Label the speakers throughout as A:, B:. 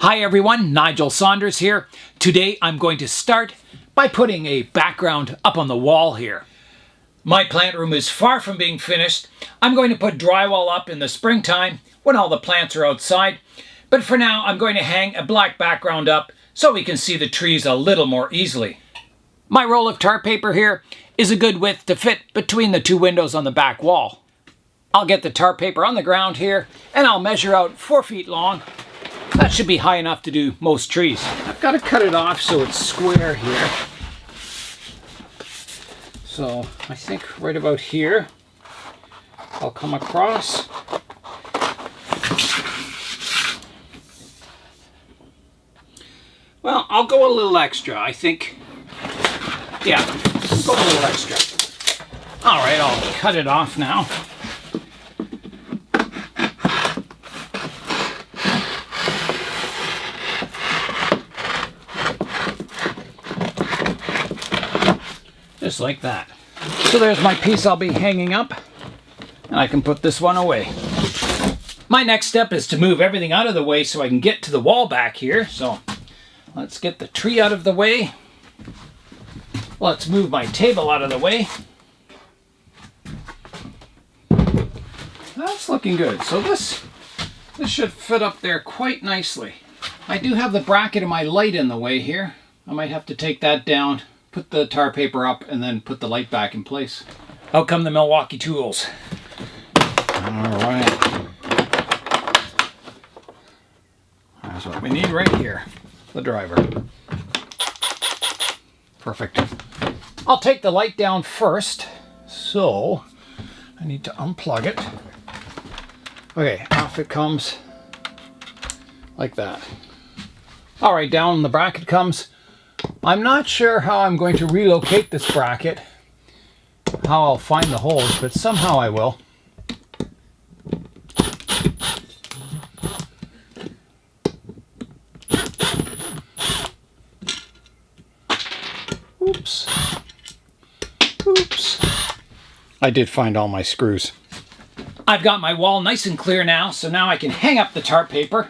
A: Hi everyone, Nigel Saunders here. Today I'm going to start by putting a background up on the wall here. My plant room is far from being finished. I'm going to put drywall up in the springtime when all the plants are outside. But for now I'm going to hang a black background up so we can see the trees a little more easily. My roll of tar paper here is a good width to fit between the two windows on the back wall. I'll get the tar paper on the ground here and I'll measure out 4 feet long. That should be high enough to do most trees. I've got to cut it off so it's square here. So I think right about here I'll come across. Well, I'll go a little extra, I think. Yeah, go a little extra. All right, I'll cut it off now. Just like that. So there's my piece I'll be hanging up, and I can put this one away. My next step is to move everything out of the way so I can get to the wall back here. So let's get the tree out of the way. Let's move my table out of the way. That's looking good. So this should fit up there quite nicely. I do have the bracket of my light in the way here. I might have to take that down, put the tar paper up, and then put the light back in place. Out come the Milwaukee tools. All right. That's what we need right here. The driver. Perfect. I'll take the light down first. So I need to unplug it. Okay, off it comes like that. All right, down the bracket comes. I'm not sure how I'm going to relocate this bracket, how I'll find the holes, but somehow I will. Oops. Oops. I did find all my screws. I've got my wall nice and clear now, so now I can hang up the tar paper.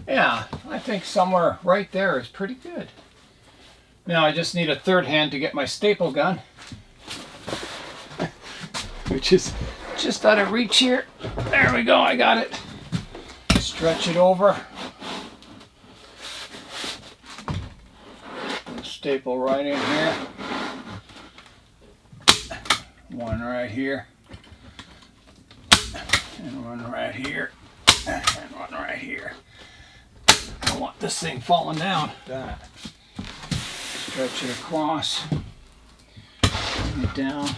A: Yeah, I think somewhere right there is pretty good. Now I just need a third hand to get my staple gun, which is just out of reach here. There we go, I got it. Stretch it over. Staple right in here. One right here. And one right here. And one right here. I don't want this thing falling down. That. Stretch it across. Bring it down.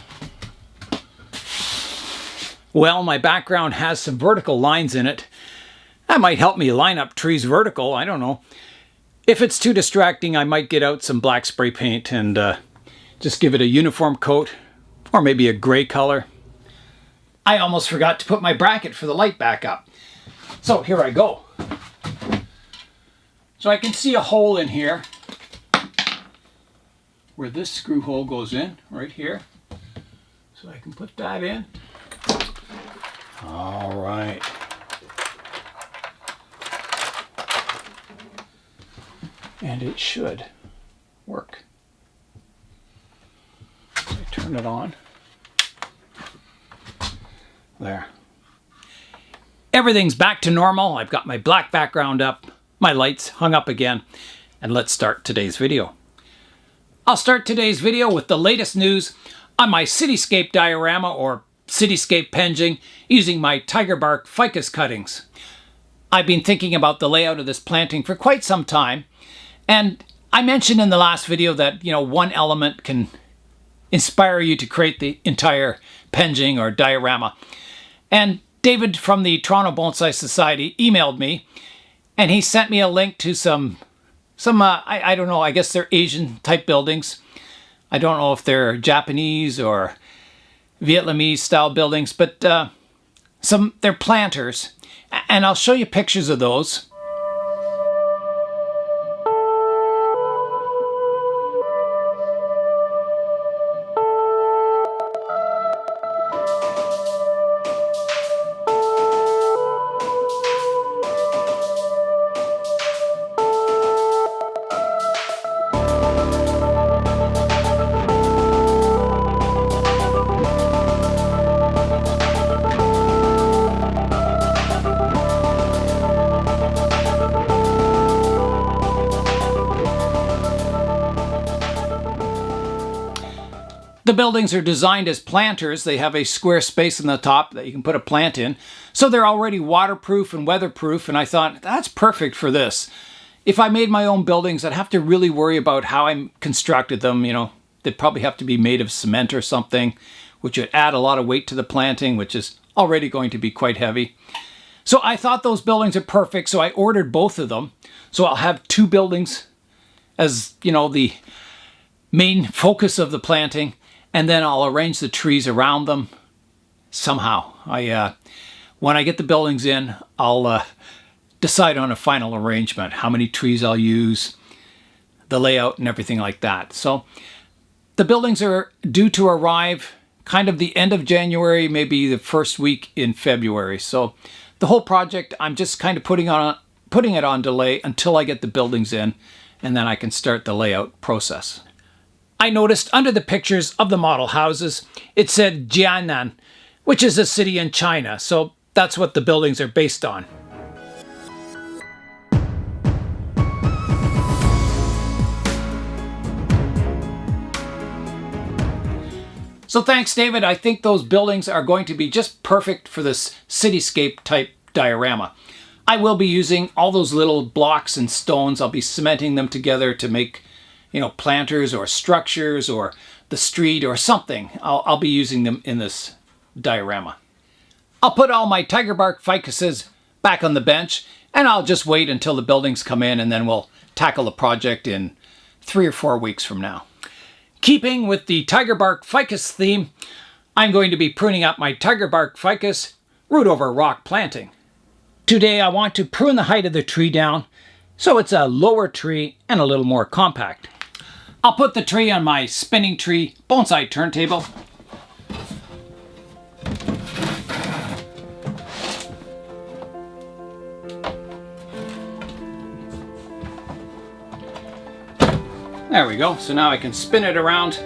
A: Well, my background has some vertical lines in it. That might help me line up trees vertical. I don't know. If it's too distracting, I might get out some black spray paint and just give it a uniform coat, or maybe a gray color. I almost forgot to put my bracket for the light back up. So here I go. So I can see a hole in here where this screw hole goes in, right here. So I can put that in. All right. And it should work. So I turn it on. There. Everything's back to normal. I've got my black background up, my lights hung up again, and let's start today's video. I'll start today's video with the latest news on my Cityscape diorama, or Cityscape Penjing, using my tiger bark ficus cuttings. I've been thinking about the layout of this planting for quite some time, and I mentioned in the last video that, one element can inspire you to create the entire penjing or diorama. And David from the Toronto Bonsai Society emailed me, and he sent me a link to some I don't know, I guess they're Asian type buildings. I don't know if they're Japanese or Vietnamese style buildings, but they're planters, and I'll show you pictures of those. The buildings are designed as planters. They have a square space in the top that you can put a plant in. So they're already waterproof and weatherproof, and I thought, that's perfect for this. If I made my own buildings, I'd have to really worry about how I constructed them. You know, they'd probably have to be made of cement or something, which would add a lot of weight to the planting, which is already going to be quite heavy. So I thought those buildings are perfect, so I ordered both of them. So I'll have two buildings as, you know, the main focus of the planting, and then I'll arrange the trees around them somehow. When I get the buildings in, I'll decide on a final arrangement, how many trees I'll use, the layout and everything like that. So the buildings are due to arrive kind of the end of January, maybe the first week in February. So the whole project, I'm just kind of putting it on delay until I get the buildings in, and then I can start the layout process. I noticed under the pictures of the model houses, it said Jianan, which is a city in China. So that's what the buildings are based on. So thanks, David. I think those buildings are going to be just perfect for this cityscape type diorama. I will be using all those little blocks and stones. I'll be cementing them together to make, you know, planters or structures or the street or something. I'll be using them in this diorama. I'll put all my tiger bark ficuses back on the bench, and I'll just wait until the buildings come in, and then we'll tackle the project in 3 or 4 weeks from now. Keeping with the tiger bark ficus theme, I'm going to be pruning up my tiger bark ficus root over rock planting. Today I want to prune the height of the tree down so it's a lower tree and a little more compact. I'll put the tree on my spinning tree bonsai turntable. There we go. So now I can spin it around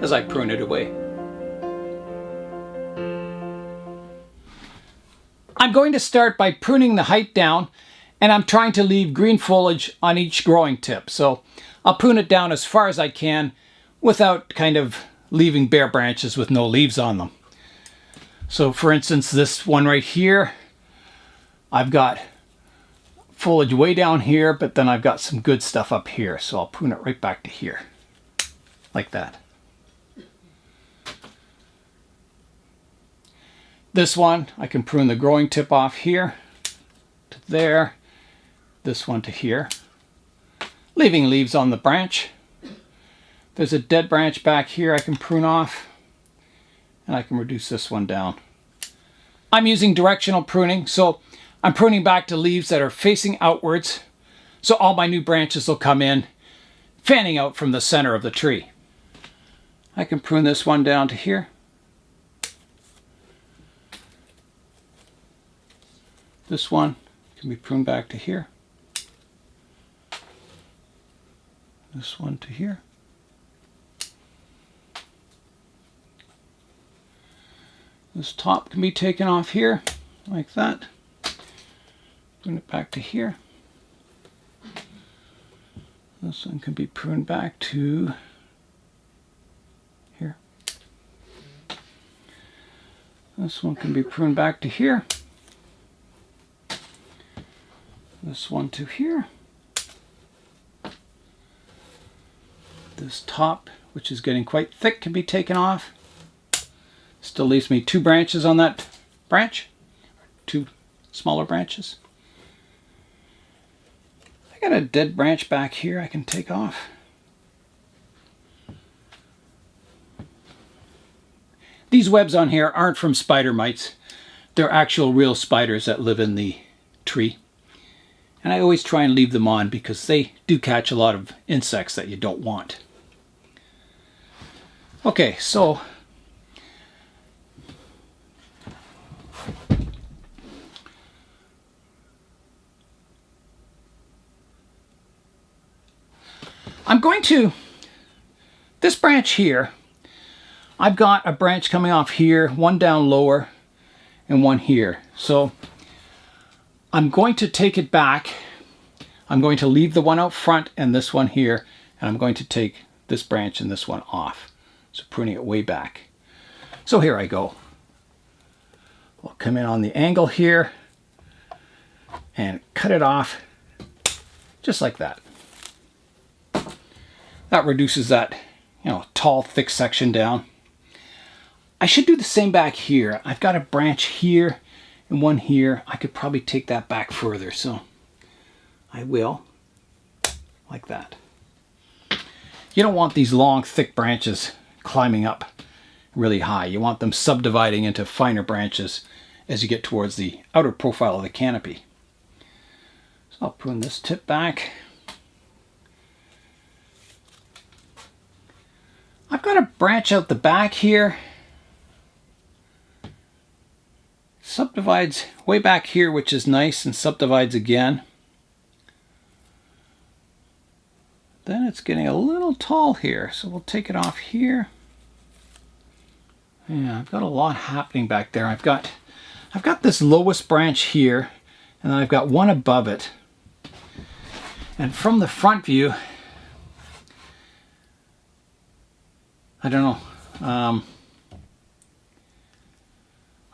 A: as I prune it away. I'm going to start by pruning the height down, and I'm trying to leave green foliage on each growing tip. So I'll prune it down as far as I can without kind of leaving bare branches with no leaves on them. So for instance, this one right here, I've got foliage way down here, but then I've got some good stuff up here. So I'll prune it right back to here, like that. This one, I can prune the growing tip off here to there, this one to here, leaving leaves on the branch. There's a dead branch back here I can prune off, and I can reduce this one down. I'm using directional pruning, so I'm pruning back to leaves that are facing outwards, so all my new branches will come in, fanning out from the center of the tree. I can prune this one down to here. This one can be pruned back to here. This one to here. This top can be taken off here, like that. Prune it back to here. This one can be pruned back to here. This one can be pruned back to here. This one to here. This top, which is getting quite thick, can be taken off. Still leaves me 2 branches on that branch, 2 smaller branches. I got a dead branch back here I can take off. These webs on here aren't from spider mites. They're actual real spiders that live in the tree. And I always try and leave them on because they do catch a lot of insects that you don't want. Okay, so I'm going to, this branch here, I've got a branch coming off here, one down lower, and one here. So I'm going to take it back. I'm going to leave the one out front and this one here, and I'm going to take this branch and this one off. So pruning it way back. So here I go. I'll come in on the angle here and cut it off just like that. That reduces that, tall, thick section down. I should do the same back here. I've got a branch here and one here. I could probably take that back further, so I will, like that. You don't want these long, thick branches climbing up really high. You want them subdividing into finer branches as you get towards the outer profile of the canopy. So I'll prune this tip back. I've got a branch out the back here. Subdivides way back here, which is nice, and subdivides again. Then it's getting a little tall here, so we'll take it off here. Yeah, I've got a lot happening back there. I've got this lowest branch here, and then I've got one above it. And from the front view, I don't know.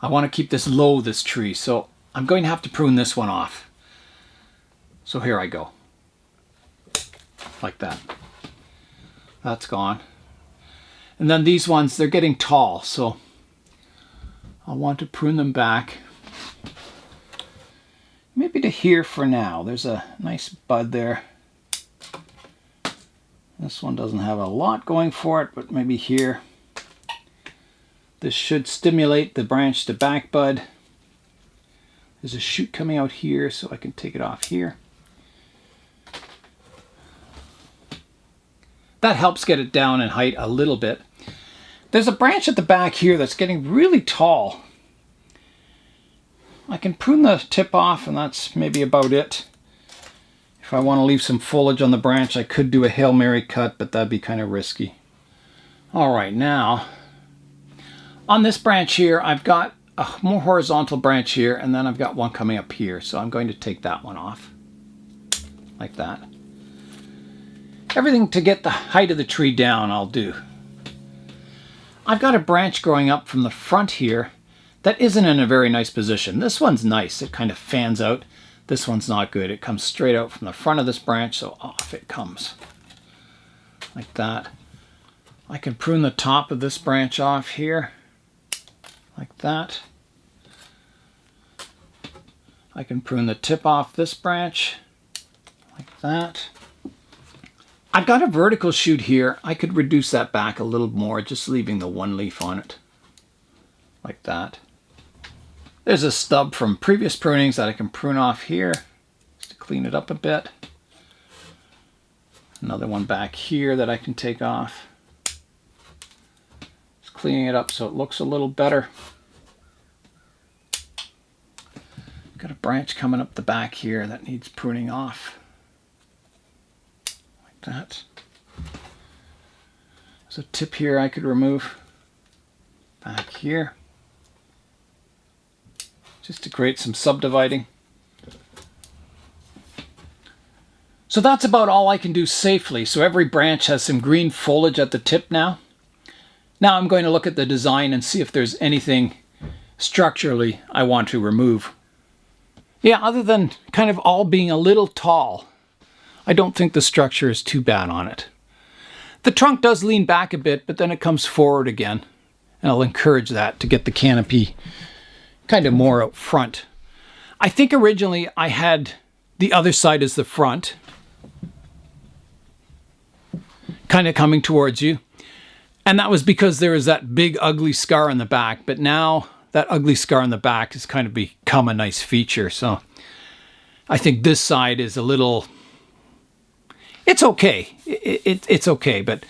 A: I want to keep this low, this tree, so I'm going to have to prune this one off. So here I go. Like that. That's gone. And then these ones, they're getting tall, so I'll want to prune them back. Maybe to here for now. There's a nice bud there. This one doesn't have a lot going for it, but maybe here. This should stimulate the branch to back bud. There's a shoot coming out here, so I can take it off here. That helps get it down in height a little bit. There's a branch at the back here that's getting really tall. I can prune the tip off, and that's maybe about it. If I want to leave some foliage on the branch, I could do a Hail Mary cut, but that'd be kind of risky. All right, now on this branch here, I've got a more horizontal branch here, and then I've got one coming up here. So I'm going to take that one off, like that. Everything to get the height of the tree down, I'll do. I've got a branch growing up from the front here that isn't in a very nice position. This one's nice. It kind of fans out. This one's not good. It comes straight out from the front of this branch, so off it comes. Like that. I can prune the top of this branch off here. Like that. I can prune the tip off this branch. Like that. I've got a vertical shoot here. I could reduce that back a little more, just leaving the one leaf on it. Like that. There's a stub from previous prunings that I can prune off here, just to clean it up a bit. Another one back here that I can take off. Just cleaning it up so it looks a little better. Got a branch coming up the back here that needs pruning off. That. There's a tip here I could remove back here just to create some subdividing. So that's about all I can do safely. So every branch has some green foliage at the tip now. Now I'm going to look at the design and see if there's anything structurally I want to remove. Yeah, other than kind of all being a little tall, I don't think the structure is too bad on it. The trunk does lean back a bit, but then it comes forward again. And I'll encourage that to get the canopy kind of more out front. I think originally I had the other side as the front, kind of coming towards you. And that was because there was that big ugly scar on the back, but now that ugly scar on the back has kind of become a nice feature. So I think this side is a little... It's okay. It's okay, but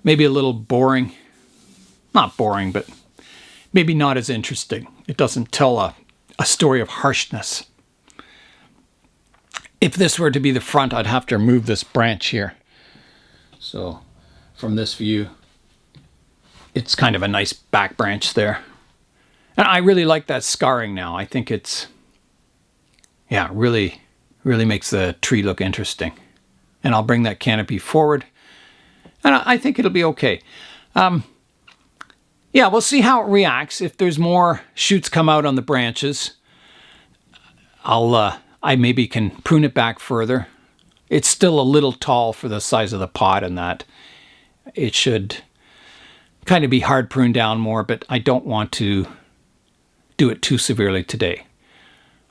A: maybe a little boring. Not boring, but maybe not as interesting. It doesn't tell a story of harshness. If this were to be the front, I'd have to remove this branch here. So from this view, it's kind of a nice back branch there. And I really like that scarring now. I think it's, yeah, really makes the tree look interesting. And I'll bring that canopy forward, and I think it'll be okay. Yeah, we'll see how it reacts. If there's more shoots come out on the branches, I maybe can prune it back further. It's still a little tall for the size of the pot, and that it should kind of be hard pruned down more, but I don't want to do it too severely today.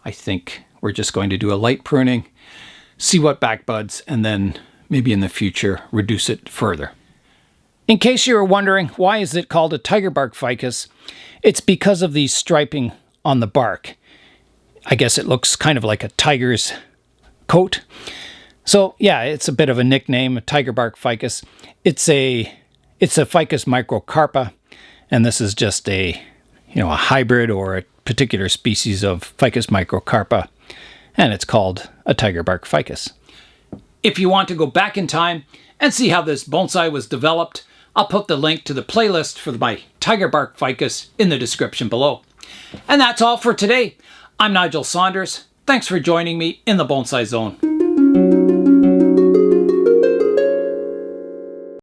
A: I think we're just going to do a light pruning, see what back buds, and then maybe in the future reduce it further. In case you were wondering, why is it called a tiger bark ficus? It's because of the striping on the bark. I guess it looks kind of like a tiger's coat. So yeah, it's a bit of a nickname, a tiger bark ficus. It's a Ficus microcarpa, and this is just a hybrid or a particular species of Ficus microcarpa, and it's called a tiger bark ficus. If you want to go back in time and see how this bonsai was developed, I'll put the link to the playlist for my tiger bark ficus in the description below. And that's all for today. I'm Nigel Saunders. Thanks for joining me in the Bonsai Zone.